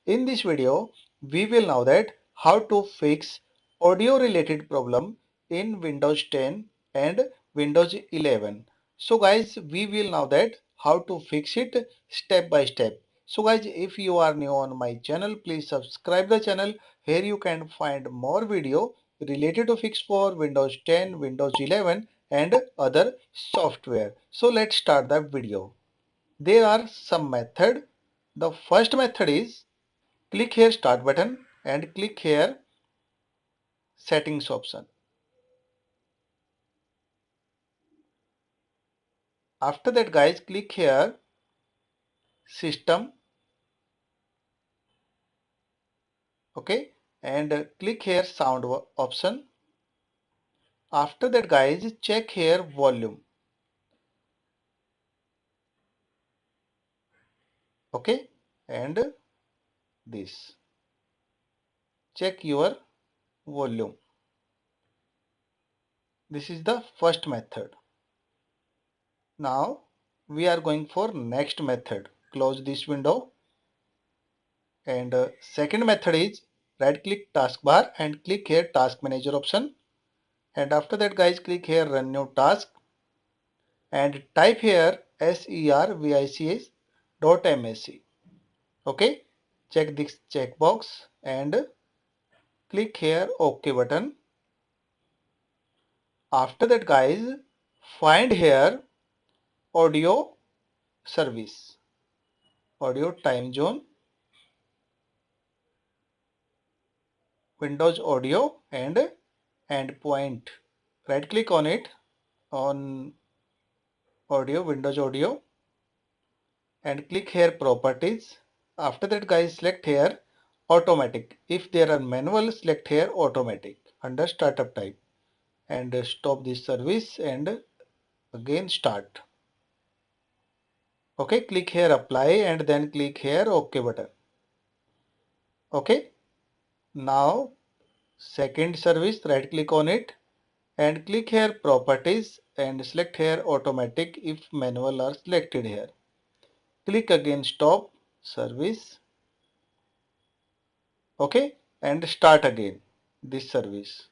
In this video, we will know that how to fix audio related problem in Windows 10 and Windows 11. So guys, we will know that how to fix it step by step. So guys, if you are new on my channel, please subscribe the channel. Here you can find more video related to fix for Windows 10, Windows 11 and other software. So let's start the video. There are some method. The first method is click here start button and click here settings option. After that guys, click here system, okay, and click here sound option. After that guys, check here volume, okay, and this, check your volume. This is the first method. Now we are going for next method. Close this window, and second method is right click taskbar and click here task manager option, and after that guys, click here run new task and type here services.msc. Okay, check this checkbox and click here OK button. After that guys, find here audio service, audio time zone, Windows audio and endpoint. Right click on it, on audio, Windows audio, and click here properties. After that guys, select here automatic. If there are manual, select here automatic under startup type and stop this service and again start. Okay, click here apply and then click here OK button. Okay, now second service, right click on it and click here properties and select here automatic if manual are selected here. Click again stop service. Okay, and start again this service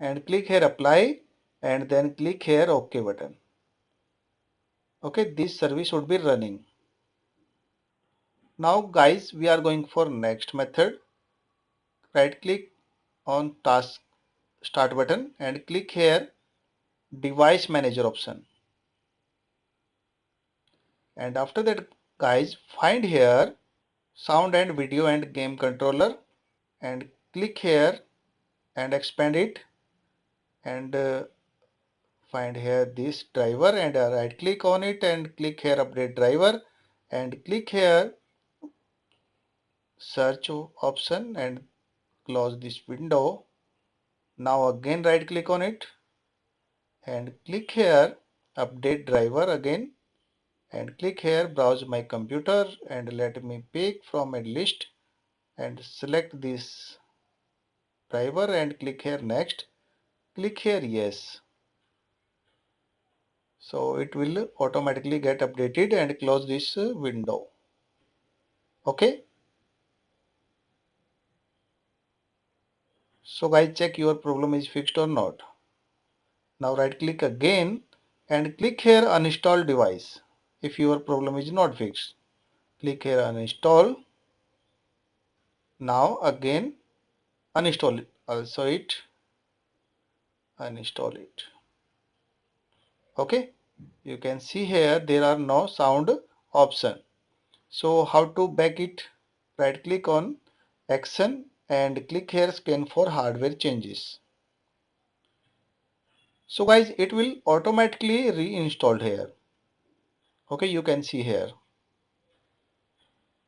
and click here apply and then click here OK button. Okay, this service would be running. Now guys, we are going for next method. Right click on task start button and click here device manager option, and after that guys, find here sound and video and game controller and click here and expand it and find here this driver and right click on it and click here update driver and click here search option and close this window. Now again right click on it and click here update driver again and click here browse my computer and let me pick from a list and select this driver and click here next, click here yes. So it will automatically get updated and close this window. Okay, so guys, check your problem is fixed or not. Now right click again and click here uninstall device. If your problem is not fixed, click here uninstall. Now again uninstall it, also it uninstall it. Okay, you can see here there are no sound option. So how to back it? Right click on action and click here scan for hardware changes. So guys, it will automatically reinstalled here. Okay, you can see here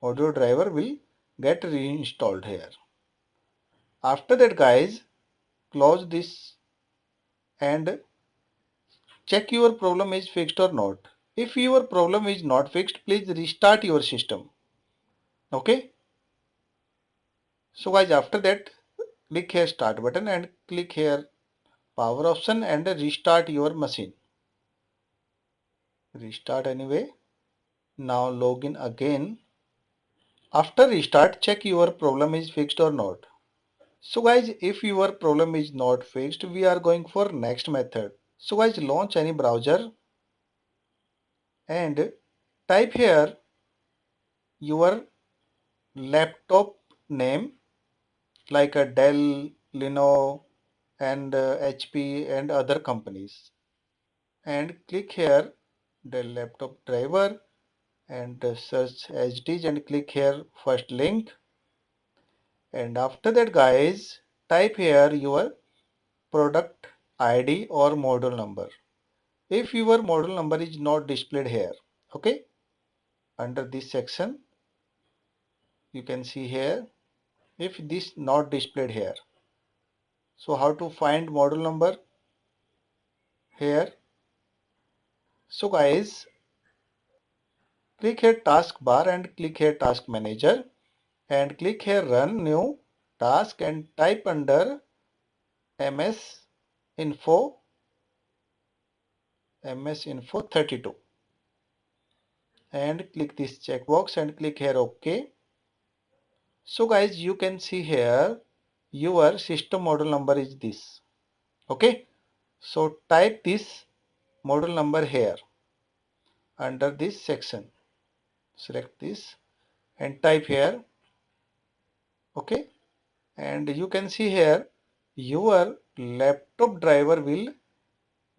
audio driver will get reinstalled here. After that guys, close this and check your problem is fixed or not. If your problem is not fixed, please restart your system. Okay, so guys, after that click here start button and click here power option and restart your machine. Restart anyway. Now log in again. After restart, check your problem is fixed or not. So guys, if your problem is not fixed, we are going for next method. So guys, launch any browser and type here your laptop name like a Dell, Lenovo and HP and other companies, and click here Dell laptop driver and search HDs and click here first link, and after that guys, type here your product ID or model number. If your model number is not displayed here, okay, under this section you can see here if this not displayed here. So how to find model number here? So guys, click here taskbar and click here task manager and click here run new task and type under ms info 32 and click this checkbox and click here OK. So guys, you can see here your system model number is this. Okay, so type this model number here under this section. Select this and type here. Okay, and you can see here your laptop driver will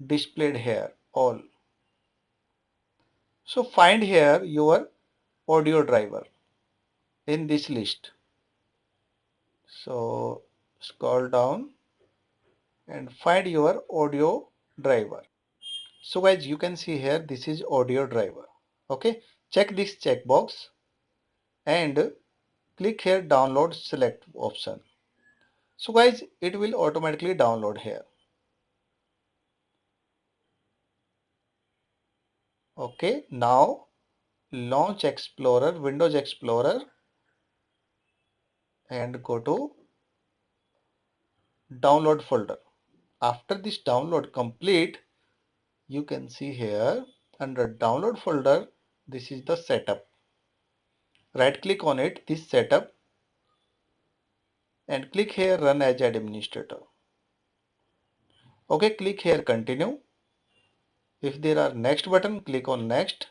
displayed here all. So find here your audio driver in this list. So scroll down and find your audio driver. So guys, you can see here this is audio driver. Okay, check this checkbox and click here download select option. So guys, it will automatically download here. Okay, now launch Explorer, Windows Explorer and go to download folder. After this download complete, you can see here under download folder, this is the setup. Right click on it, this setup, and click here run as administrator. Okay, click here continue. If there are next button, click on next.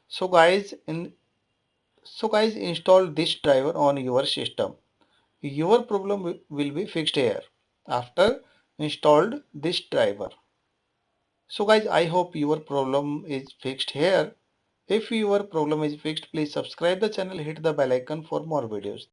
So guys, install this driver on your system. Your problem will be fixed here after installed this driver. So guys, I hope your problem is fixed here. If your problem is fixed, please subscribe the channel, hit the bell icon for more videos.